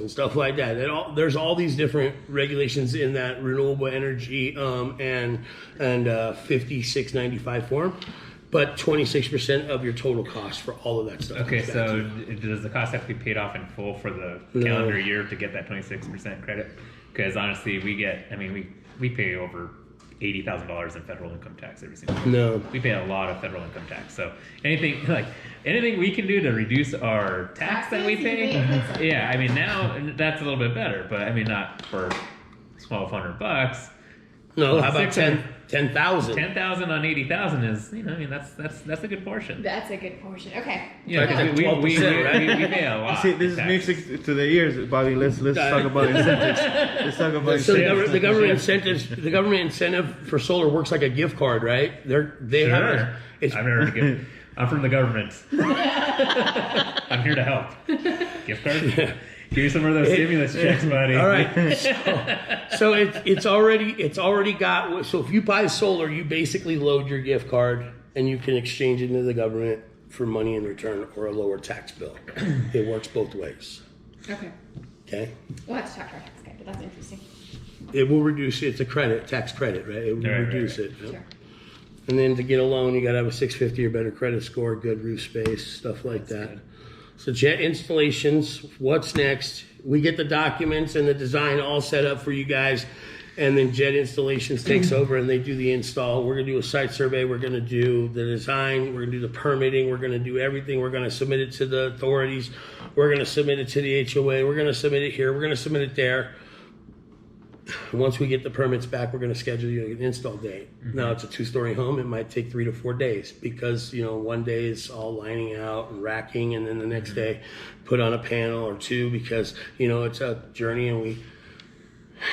and stuff like that. There's all these different regulations in that renewable energy and 5695 form, but 26% of your total cost for all of that stuff. Okay, so does the cost have to be paid off in full for the calendar year to get that 26% credit? Because honestly, we pay over $80,000 in federal income tax every single year. No, we pay a lot of federal income tax. So anything we can do to reduce our tax that we pay, yeah. I mean, now that's a little bit better, but I mean, not for $1,200. No, how about 10,000? 10,000 on 80,000 is, that's a good portion. That's a good portion. Okay. Yeah, because we pay a lot. See, this is music to the ears, Bobby. Let's talk about incentives. Let's talk about incentives. The government incentive for solar works like a gift card, right? I've never heard of gift. I'm from the government. I'm here to help. Gift card? Give me some of those stimulus checks, buddy. All right. So it's already got. So if you buy solar, you basically load your gift card and you can exchange it into the government for money in return or a lower tax bill. It works both ways. Okay. Okay. We'll have to talk to our tax guy, but that's interesting. It will reduce. It's a tax credit, right? It will reduce it. Yep. Sure. And then to get a loan, you got to have a 650 or better credit score, good roof space, stuff like that. Good. So jet installations, what's next? We get the documents and the design all set up for you guys, and then Jet Installations takes over and they do the install. We're going to do a site survey. We're going to do the design. We're going to do the permitting. We're going to do everything. We're going to submit it to the authorities. We're going to submit it to the HOA. We're going to submit it here. We're going to submit it there. Once we get the permits back, we're going to schedule you an install date. Mm-hmm. Now, it's a 2-story home. It might take 3 to 4 days because, one day is all lining out and racking, and then the next day put on a panel or 2 because, it's a journey and we,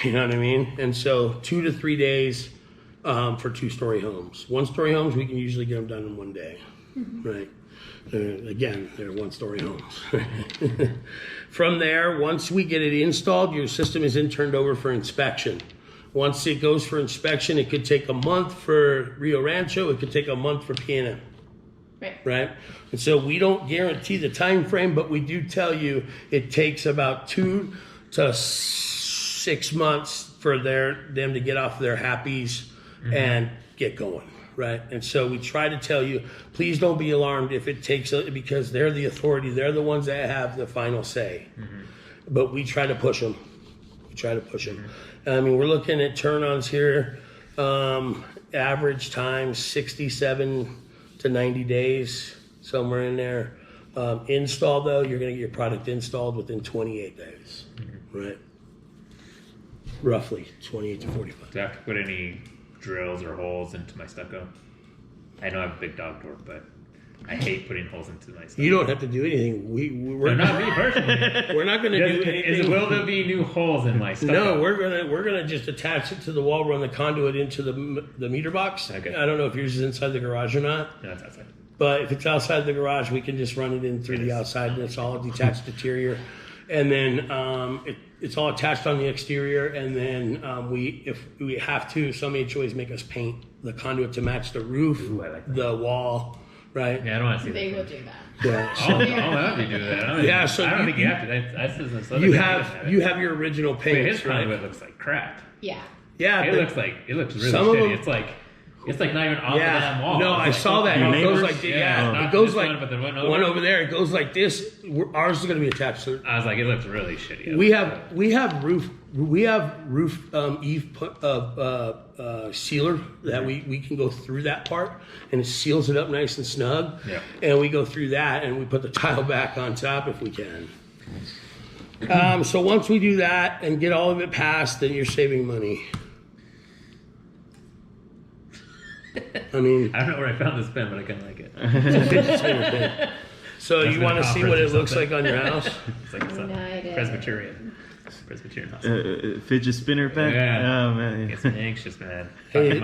you know what I mean? And so 2 to 3 days for 2-story homes. 1-story homes, we can usually get them done in 1 day, right? Again, they're 1-story homes. From there, once we get it installed, your system is then turned over for inspection. Once it goes for inspection, it could take a month for Rio Rancho. It could take a month for P&M. Right? And so we don't guarantee the time frame, but we do tell you it takes about 2 to 6 months for them to get off their happies and get going. Right. And so we try to tell you, please don't be alarmed if it takes, because they're the authority. They're the ones that have the final say. But we try to push them. I mean, we're looking at turn-ons here. Average time, 67 to 90 days, somewhere in there. Install, though, you're going to get your product installed within 28 days. Right. Roughly 28 to 45. Do I have to put any drills or holes into my stucco? I know I have a big dog door, but I hate putting holes into my stucco. You don't have to do anything. We're not me personally. We're not going to do anything. Will there be new holes in my stucco? No, we're gonna just attach it to the wall, run the conduit into the meter box. Okay. I don't know if yours is inside the garage or not. No, it's outside. But if it's outside the garage, we can just run it in through the outside, and it's all detached interior. And then it's all attached on the exterior, and then if we have to, some HOAs make us paint the conduit to match the roof, the wall, right? Yeah, I don't want to see They that. will do that. Yeah, I'll have you do that. so I don't think you have to. You have your original paint. His conduit looks like crap. Yeah. Yeah, it looks really shitty. It's like not even off the damn wall. No, I saw that. It goes like this. It goes like one over there. It goes like this. Ours is going to be attached to it. I was like, it looks really shitty. We have roof eave sealer that we can go through that part, and it seals it up nice and snug. Yeah. And we go through that, and we put the tile back on top if we can. So once we do that and get all of it passed, then you're saving money. I mean, I don't know where I found this pen, but I kind of like it. It's a fidget spinner pen. So you want to see what it looks like on your house? It's like Presbyterian house. Fidget spinner pen? Yeah. Oh, man. Gets me anxious, man. Hey,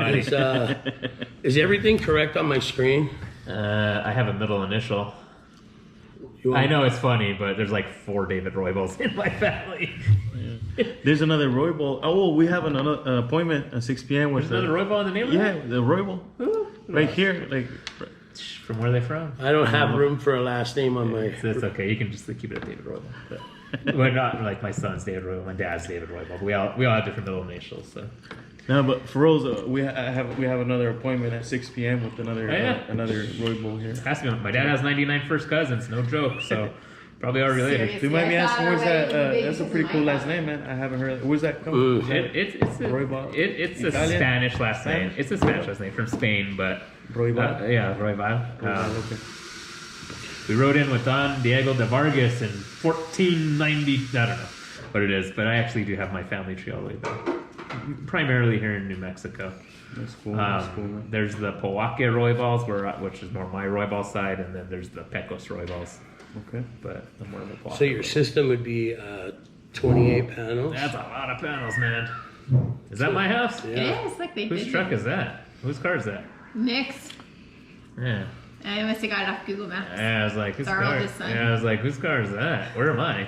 is everything correct on my screen? I have a middle initial. I know it's funny, but there's like 4 David Roybals in my family. There's another Roybal. Oh, we have another appointment at 6 p.m. There's another Roybal in the neighborhood? Yeah, the Roybal. Right here. Like, from where are they from? I don't have room for a last name on my... That's okay. You can just keep it at David Roybal. But Well, not like my son's David Roybal, my dad's David Roybal. We all have different middle initials. So No, but for Rose, we have another appointment at 6 p.m. with another another Roybal here. has to be. My dad has 99 first cousins, no joke. So probably are related. Seriously? Do you mind me I asking, thought where's I that? was big That's a because pretty of cool my last father. name, man. I haven't heard. Where's that come Ooh. from? It's a Roybal? it's a Italian? Spanish last name. It's a Spanish last name from Spain, but Roybal? yeah, Roybal. Okay. We rode in with Don Diego de Vargas in 1490. I don't know what it is, but I actually do have my family tree all the way back. Primarily here in New Mexico. That's cool. That's cool, man. There's the Poake Roybals, which is more my Roybal side, and then there's the Pecos Roybals. Okay. But I'm more of a Poake. So your system would be 28 panels. That's a lot of panels, man. Is that my house? Yeah. It is like they Whose did truck it. is that? Whose car is that? Nick's. Yeah. I must have got it off Google Maps. I was like, whose Our car? oldest son. Yeah, I was like, whose car is that? Where am I?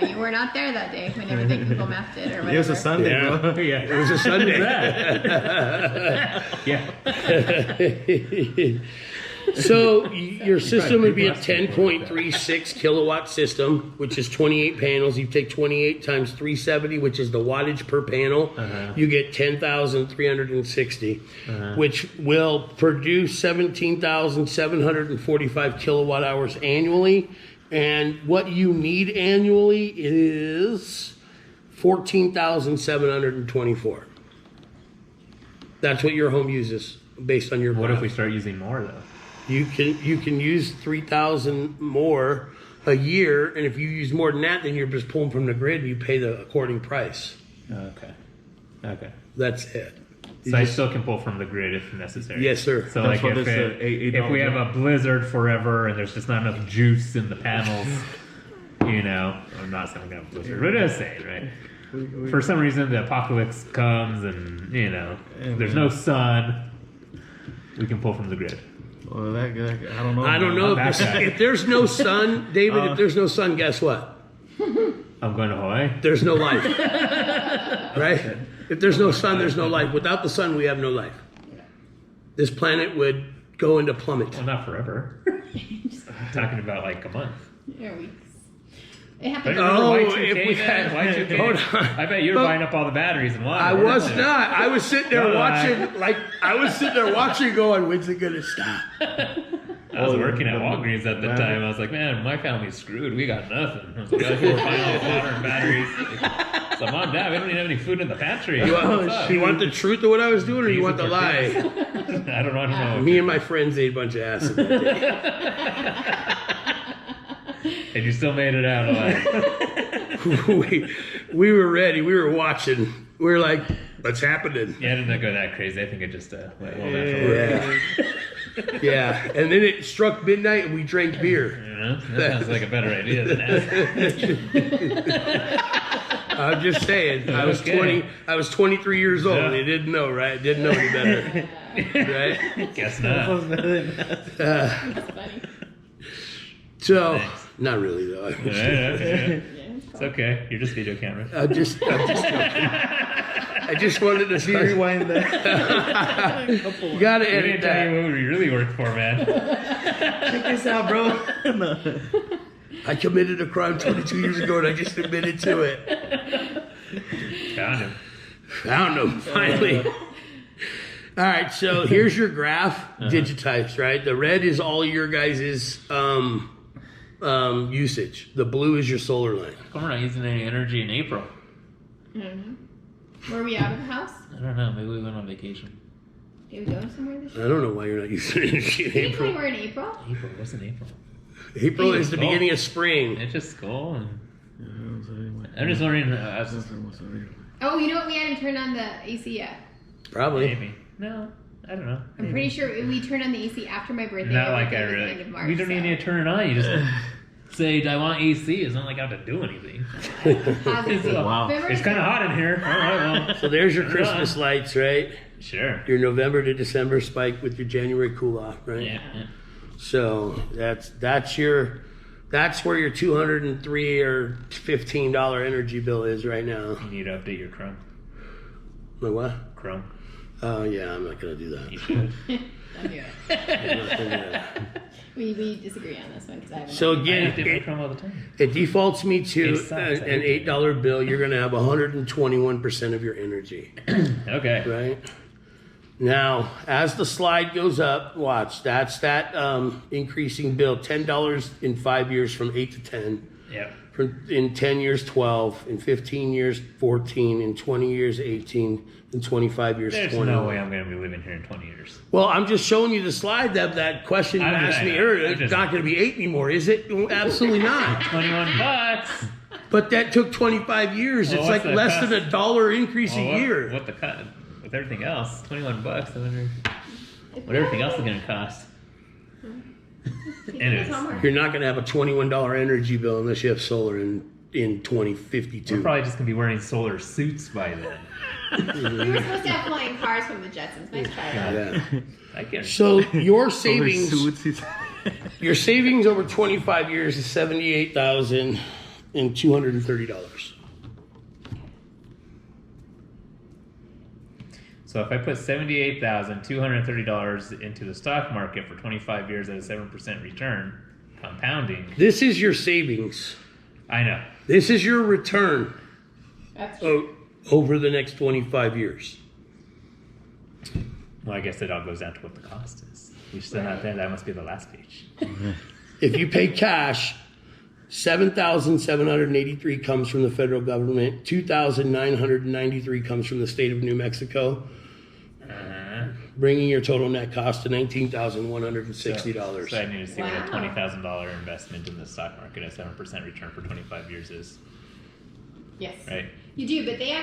You were not there that day whenever they Google mapped it or whatever. It was a Sunday, Yeah. bro. Yeah. It was a Sunday. Yeah. So your system would be a 10.36 kilowatt system, which is 28 panels. You take 28 times 370, which is the wattage per panel. You get 10,360, which will produce 17,745 kilowatt hours annually. And what you need annually is 14,724. That's what your home uses based on your. What if we graph. start using more though? You can use 3,000 more a year, and if you use more than that, then you're just pulling from the grid. And you pay the according price. Okay. Okay. That's it. So I still can pull from the grid if necessary. Yes, sir. So That's like what if, this, if we have a blizzard forever and there's just not enough juice in the panels, I'm not saying we're gonna have a blizzard, but just saying, right? For some reason the apocalypse comes and there's no sun, we can pull from the grid. Well, I don't know. I don't know That guy. if there's no sun, David. If there's no sun, guess what? I'm going to Hawaii. There's no life. Right? If there's no sun, there's no life. Without the sun, we have no life. This planet would go into plummet. Well, not forever. Talking about like a month. There we go. It But happened. remember Oh, Y2K, if we man? had- Y2K? hold on. I bet you were But- buying up all the batteries and water. I was not. I was sitting there No, watching, going, when's it gonna stop? I was working at Walgreens at the time. I was like, man, my family's screwed. We got nothing. I was like, we're buying all the water and batteries. So, Mom, Dad, we don't even have any food in the pantry. You What's want, up? you want the truth of what I was doing, or you want the These are lie? I don't know. Me and my friends ate a bunch of acid that day. And you still made it out alive. we were ready. We were watching. We were like, what's happening? Yeah, I didn't go that crazy. I think it just went well Yeah. Yeah. And then it struck midnight and we drank beer. That sounds like a better idea than that. I'm just saying. I was Okay. I was 23 years old. Yeah. They didn't know, right? Didn't know any better. Right? Guess not. That's funny. So, Thanks. not really though. Yeah, okay. Yeah, it's It's cool. okay. You're just video camera. I'm just joking. I just wanted to see. Rewind that. You gotta We edit didn't tell you that. what we really worked for, man. Check this out, bro. No. I committed a crime 22 years ago and I just admitted to it. Found him. Found them finally. All right, so here's your graph digitized, right? The red is all your guys' usage. The blue is your solar line. Come on, not using any energy in April. Were we out of the house? I don't know. Maybe we went on vacation. Did we go somewhere this I year? don't know why you're not using energy in Did we April. were in April? April? What's in April? April is the April. beginning of spring. It's just school. And I'm just wondering. Oh, you know what? We hadn't turned on the AC yet. Probably. Maybe. No, I don't know. I'm pretty sure we turned on the AC after my birthday. Not My like I birthday was the really. end of March, We don't even so. need to turn it on. You just say, "I want AC." It's not like I have to do anything. Positive. Wow. Remember It's kind of hot in here. All right, well, So there's your Christmas lights, right? sure. Your November to December spike with your January cool off, right? Yeah. So that's where your $203 or $15 energy bill is right now. You need to update your Chrome. My what? Chrome. Oh yeah, I'm not gonna do that. You should. Don't do it. I'm not gonna do that. We disagree on this one because I haven't. So I again, have different Chrome all the time. it defaults me to It sucks. I an hate $8 bill. You're going to have 121% of your energy, Okay. right? Now, as the slide goes up, watch. That's that increasing bill. $10 in 5 years from 8 to 10. Yep. In 10 years, 12. In 15 years, 14. In 20 years, 18. In 25 years, There's 20. no way I'm going to be living here in 20 years. Well, I'm just showing you the slide that question you asked me earlier. It's not going to be 8 anymore, is it? Absolutely not. $21. But that took 25 years. Well, It's what's like the less cost? than $1 increase Well, a year. What the cut with everything else? $21. I wonder what everything else is going to cost. Anyways. You're not going to have a $21 energy bill unless you have solar in We're 2052. probably just going to be wearing solar suits by then. We were supposed to have flying cars from the Jetsons. Nice try. Yeah. I can't. So your Solar savings, suits. your savings over 25 years is $78,230. So if I put $78,230 into the stock market for 25 years at a 7% return, compounding. This is your savings. I know. This is your return That's over the next 25 years. Well, I guess it all goes down to what the cost is. We're still not there. That must be the last page. If you pay cash, $7,783 comes from the federal government. $2,993 comes from the state of New Mexico, bringing your total net cost to $19,160. So I need to see what a Wow. $20,000 investment in the stock market at 7% return for 25 years is, yes. right? You do, but they actually.